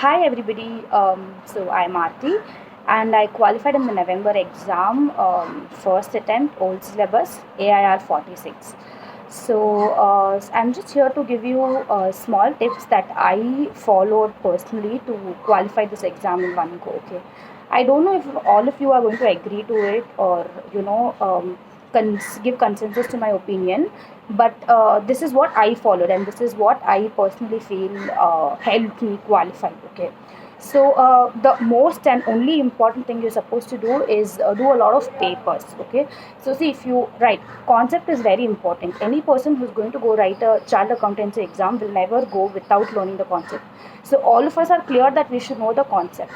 Hi everybody. So I'm Aarti, and I qualified in the November exam, first attempt, old syllabus, AIR 46. So I'm just here to give you small tips that I followed personally to qualify this exam in one go. Okay, I don't know if all of you are going to agree to it or give consensus to my opinion, but this is what I followed and this is what I personally feel helped me qualify. Okay, so the most and only important thing you're supposed to do is do a lot of papers. Okay, so see, if you write, concept is very important. Any person who's going to go write a child accountancy exam will never go without learning the concept. So all of us are clear that we should know the concept.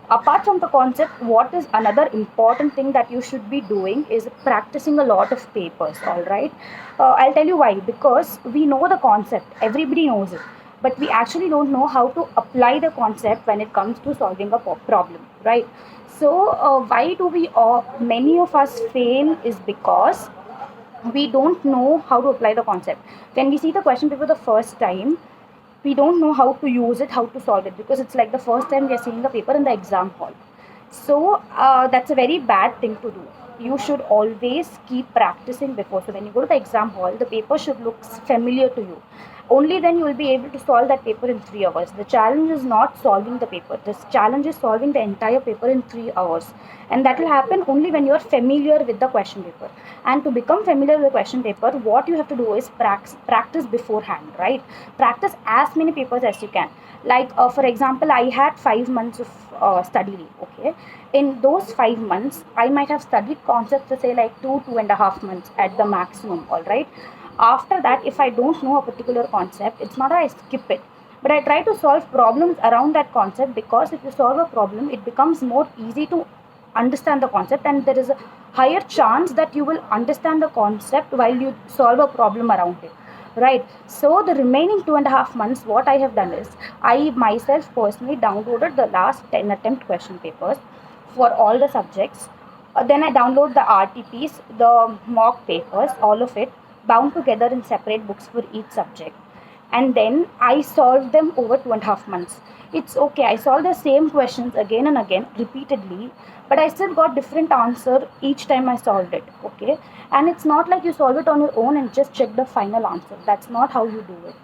Apart from the concept, what is another important thing that you should be doing is practicing a lot of papers. All right, I'll tell you why. Because we know the concept, everybody knows it, but we actually don't know how to apply the concept when it comes to solving a problem, right? So why do we all, many of us fail is because we don't know how to apply the concept. When we see the question paper the first time, we don't know how to use it, how to solve it, because it's like the first time we are seeing the paper in the exam hall. So that's a very bad thing to do. You should always keep practicing before. So when you go to the exam hall, the paper should look familiar to you. Only then you will be able to solve that paper in 3 hours. The challenge is not solving the paper. This challenge is solving the entire paper in 3 hours. And that will happen only when you are familiar with the question paper. And to become familiar with the question paper, what you have to do is practice beforehand, right? Practice as many papers as you can. Like for example, I had 5 months of study leave. Okay, in those 5 months I might have studied concepts for say like 2.5 months at the maximum. All right, after that, if I don't know a particular concept, it's not that I skip it, but I try to solve problems around that concept, because if you solve a problem, it becomes more easy to understand the concept, and there is a higher chance that you will understand the concept while you solve a problem around it, right? So the remaining 2.5 months, what I have done is I myself personally downloaded the last 10 attempt question papers for all the subjects. Then I download the RTPs, the mock papers, all of it, bound together in separate books for each subject. And then I solved them over 2.5 months. It's okay, I solved the same questions again and again, repeatedly, but I still got different answer each time I solved it. Okay, and it's not like you solve it on your own and just check the final answer. That's not how you do it.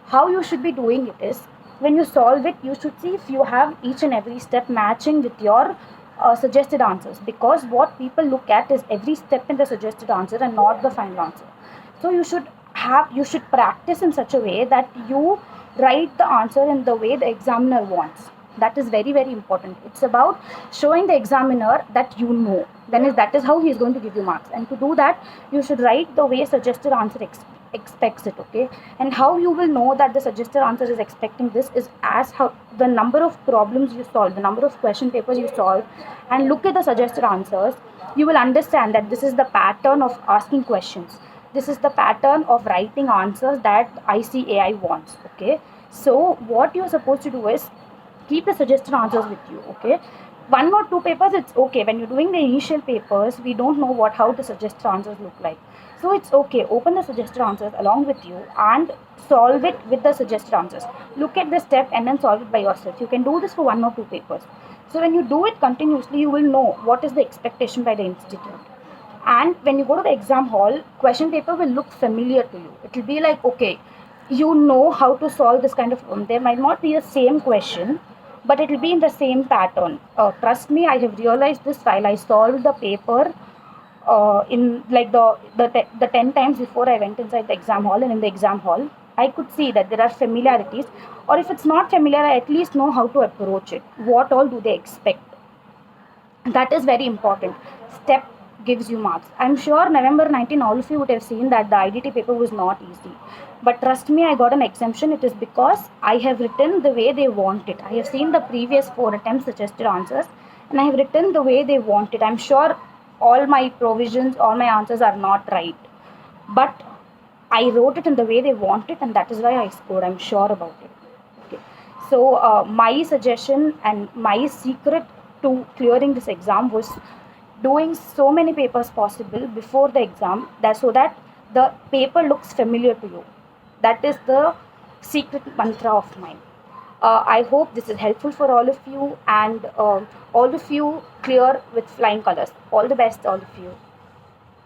How you should be doing it is, when you solve it, you should see if you have each and every step matching with your suggested answers, because what people look at is every step in the suggested answer and not the final answer. So you should practice in such a way that you write the answer in the way the examiner wants. That is very, very important. It's about showing the examiner that you know, that is how he is going to give you marks. And to do that, you should write the way suggested answer expects it. Okay, and how you will know that the suggested answer is expecting this is as how the number of problems you solve, the number of question papers you solve, and look at the suggested answers. You will understand that this is the pattern of asking questions, this is the pattern of writing answers that ICAI wants. Okay, so what you're supposed to do is keep the suggested answers with you. Okay, one or two papers, it's okay. When you're doing the initial papers, we don't know how the suggested answers look like, so it's okay, open the suggested answers along with you and solve it with the suggested answers. Look at the step and then solve it by yourself. You can do this for one or two papers. So when you do it continuously, you will know what is the expectation by the institute. And when you go to the exam hall, question paper will look familiar to you. It will be like, okay, you know how to solve this kind of problem. There might not be the same question, but it will be in the same pattern. Trust me, I have realized this while I solved the paper in like the 10 times before I went inside the exam hall. And in the exam hall, I could see that there are familiarities, or if it's not familiar, I at least know how to approach it. What all do they expect? That is very important. Step gives you marks. I'm sure November 19, all of you would have seen that the IDT paper was not easy. But trust me, I got an exemption. It is because I have written the way they want it. I have seen the previous 4 attempts suggested answers, and I have written the way they want it. I'm sure all my provisions, all my answers are not right, but I wrote it in the way they want it, and that is why I scored. I'm sure about it. Okay. So my suggestion and my secret to clearing this exam was doing so many papers possible before the exam, that so that the paper looks familiar to you. That is the secret mantra of mine. I hope this is helpful for all of you, and all of you clear with flying colors. All the best, all of you.